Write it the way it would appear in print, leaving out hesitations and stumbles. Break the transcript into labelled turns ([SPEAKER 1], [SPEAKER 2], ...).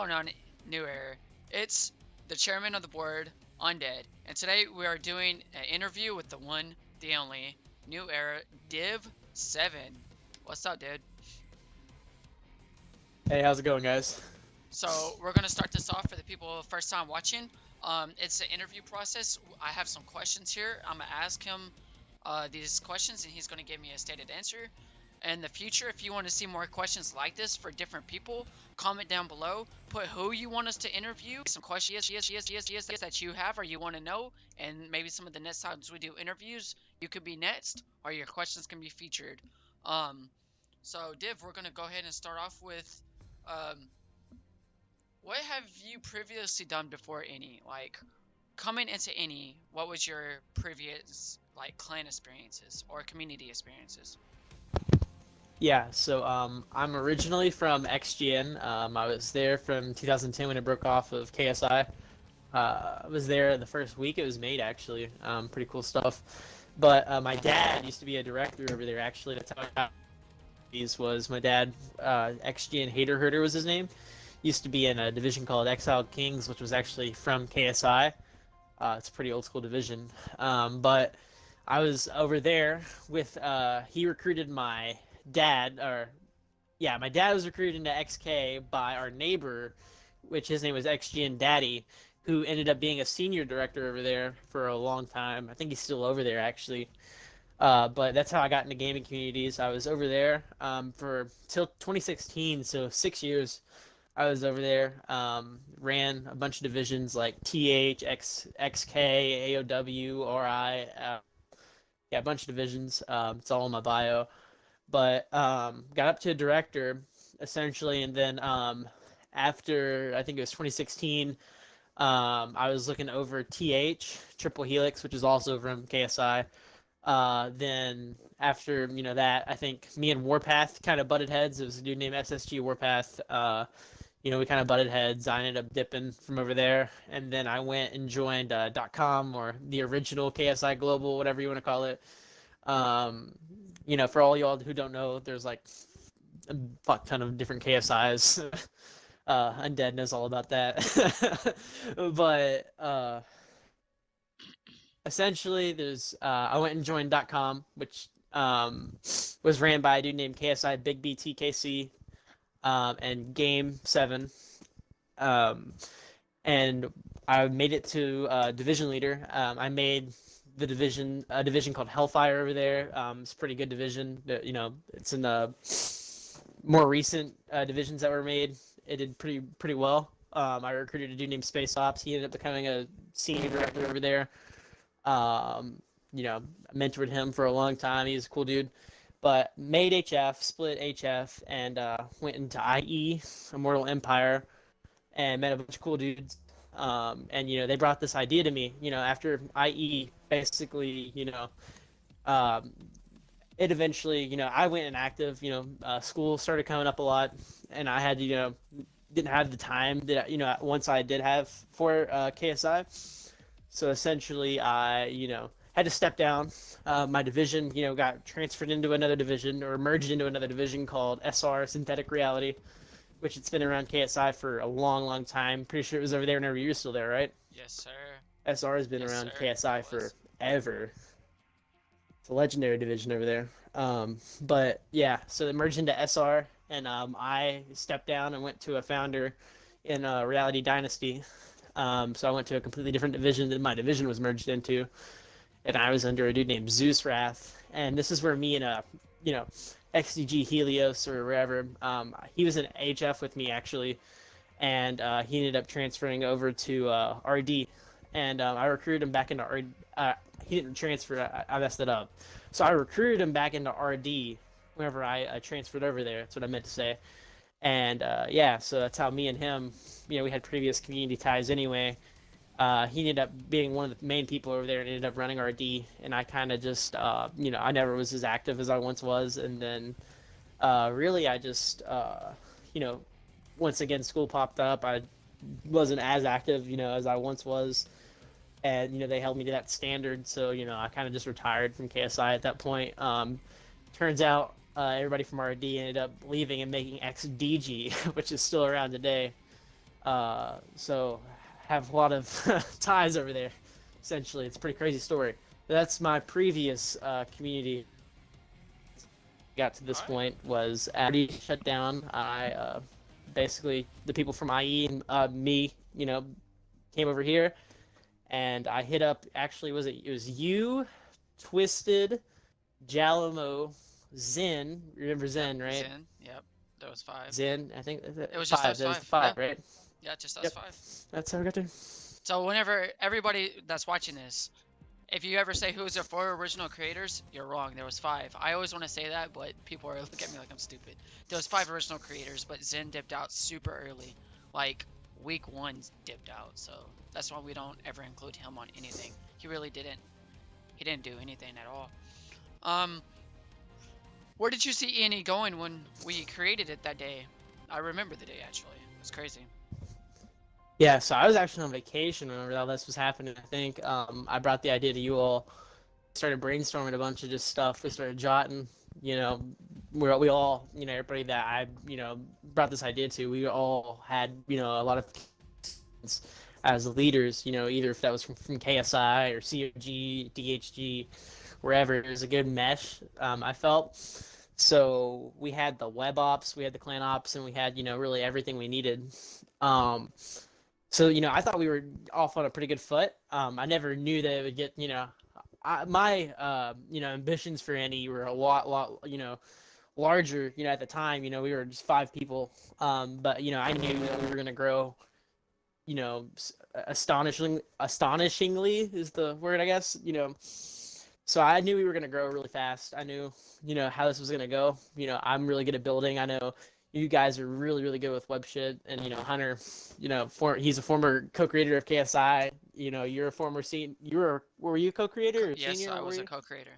[SPEAKER 1] going on, New Era? It's the chairman of the board, Undead, and today we are doing an interview with the one, the only, New Era Div7. What's up, dude?
[SPEAKER 2] Hey, how's it going, guys?
[SPEAKER 1] So we're gonna start this off for the people first time watching. It's the interview process. I have some questions here. I'm gonna ask him these questions, and he's gonna give me a stated answer. In the future, if you want to see more questions like this for different people, comment down below. Put who you want us to interview, some questions that you have or you want to know, and maybe some of the next times we do interviews, you could be next, or your questions can be featured. Um, so Div, we're gonna go ahead and start off with, um, what have you previously done before any? Like, coming into any, what was your previous, like, clan experiences or community experiences?
[SPEAKER 2] I'm originally from XGN. I was there from 2010 when it broke off of KSI. I was there the first week it was made, actually. Pretty cool stuff. But my dad used to be a director over there, actually. That's how I got these was my dad. XGN Hater Herder was his name. Used to be in a division called Exiled Kings, which was actually from KSI. It's a pretty old school division. But I was over there with, he recruited my dad, my dad was recruited into XK by our neighbor, which his name was XGN Daddy, who ended up being a senior director over there for a long time. I think he's still over there, actually. But that's how I got into gaming communities. I was over there for till 2016, so 6 years. I was over there, ran a bunch of divisions like TH, XK, AOW, RI, yeah, a bunch of divisions. It's all in my bio. But got up to director essentially, and then after I think it was 2016, I was looking over TH Triple Helix, which is also from KSI. Then after that, I think me and Warpath kind of butted heads. It was a dude named SSG Warpath. We kind of butted heads. I ended up dipping from over there, and then I went and joined .com, or the original KSI Global, whatever you want to call it. For all y'all who don't know, there's like a fuck ton of different KSIs. Undead knows all about that. But essentially, I went and joined .com, which was ran by a dude named KSI Big BTKC, and Game 7. And I made it to division leader. I made a division called Hellfire over there. It's a pretty good division. It's in the more recent divisions that were made. It did pretty well. I recruited a dude named Space Ops. He ended up becoming a senior director over there. Mentored him for a long time. He's a cool dude. But made HF, split HF, and went into IE, Immortal Empire, and met a bunch of cool dudes. They brought this idea to me. After IE, basically, it eventually, I went inactive. School started coming up a lot, and I had to, didn't have the time that once I did have for KSI. So essentially, I had to step down. My division, got transferred into another division, or merged into another division called SR Synthetic Reality, which it's been around KSI for a long, long time. Pretty sure it was over there whenever you were still there, right?
[SPEAKER 1] Yes, sir.
[SPEAKER 2] SR has been around KSI forever. It's a legendary division over there. But yeah, so they merged into SR, and I stepped down and went to a founder in Reality Dynasty. So I went to a completely different division than my division was merged into, and I was under a dude named Zeus Wrath. And this is where me and XDG Helios or wherever, he was in HF with me actually, and he ended up transferring over to RD, and I recruited him back into RD. He didn't transfer. I messed it up. So I recruited him back into RD whenever I transferred over there. That's what I meant to say. And so that's how me and him, we had previous community ties anyway. He ended up being one of the main people over there and ended up running RD. And I kind of just, I never was as active as I once was. And then really I just, once again, school popped up. I wasn't as active, as I once was. And, they held me to that standard. So, I kind of just retired from KSI at that point. Turns out everybody from RD ended up leaving and making XDG, which is still around today. So have a lot of ties over there. Essentially, it's a pretty crazy story. That's my previous community. Got to this
[SPEAKER 1] All right.
[SPEAKER 2] point was already shut down. I basically the people from IE and me, came over here, and I hit up. Actually, it was you, Twisted, Jalamo, Zen. Remember
[SPEAKER 1] Yep.
[SPEAKER 2] Zen, right?
[SPEAKER 1] Zen. Yep. There was five.
[SPEAKER 2] Zen. I think
[SPEAKER 1] It was just
[SPEAKER 2] five.
[SPEAKER 1] us
[SPEAKER 2] That was the
[SPEAKER 1] five. Yeah.
[SPEAKER 2] five, right?
[SPEAKER 1] Yeah, just us
[SPEAKER 2] Yep.
[SPEAKER 1] five.
[SPEAKER 2] That's how we got to.
[SPEAKER 1] So whenever everybody that's watching this, if you ever say who's the four original creators, you're wrong. There was five. I always want to say that, but people are looking at me like I'm stupid. There was five original creators, but Zen dipped out super early, like week one dipped out. So that's why we don't ever include him on anything. He really didn't. He didn't do anything at all. Um, where did you see E&E going when we created it that day? I remember the day actually. It was crazy.
[SPEAKER 2] Yeah, so I was actually on vacation whenever all this was happening. I think I brought the idea to you all. Started brainstorming a bunch of just stuff. We started jotting. You know, we all, everybody that I, brought this idea to, we all had, a lot of as leaders. Either if that was from KSI or COG, DHG, wherever. It was a good mesh. I felt. So we had the web ops, we had the clan ops, and we had, really everything we needed. So, I thought we were off on a pretty good foot. I never knew that it would get, my, ambitions for NE were a lot, larger, at the time. We were just 5 people. But, I knew that we were going to grow, astonishingly is the word, I guess. So I knew we were going to grow really fast. I knew, how this was going to go. I'm really good at building. I know you guys are really, really good with web shit. And, Hunter, he's a former co-creator of KSI. You're a former were you a co-creator or
[SPEAKER 1] Yes,
[SPEAKER 2] senior?
[SPEAKER 1] I was
[SPEAKER 2] were
[SPEAKER 1] a
[SPEAKER 2] you?
[SPEAKER 1] co-creator.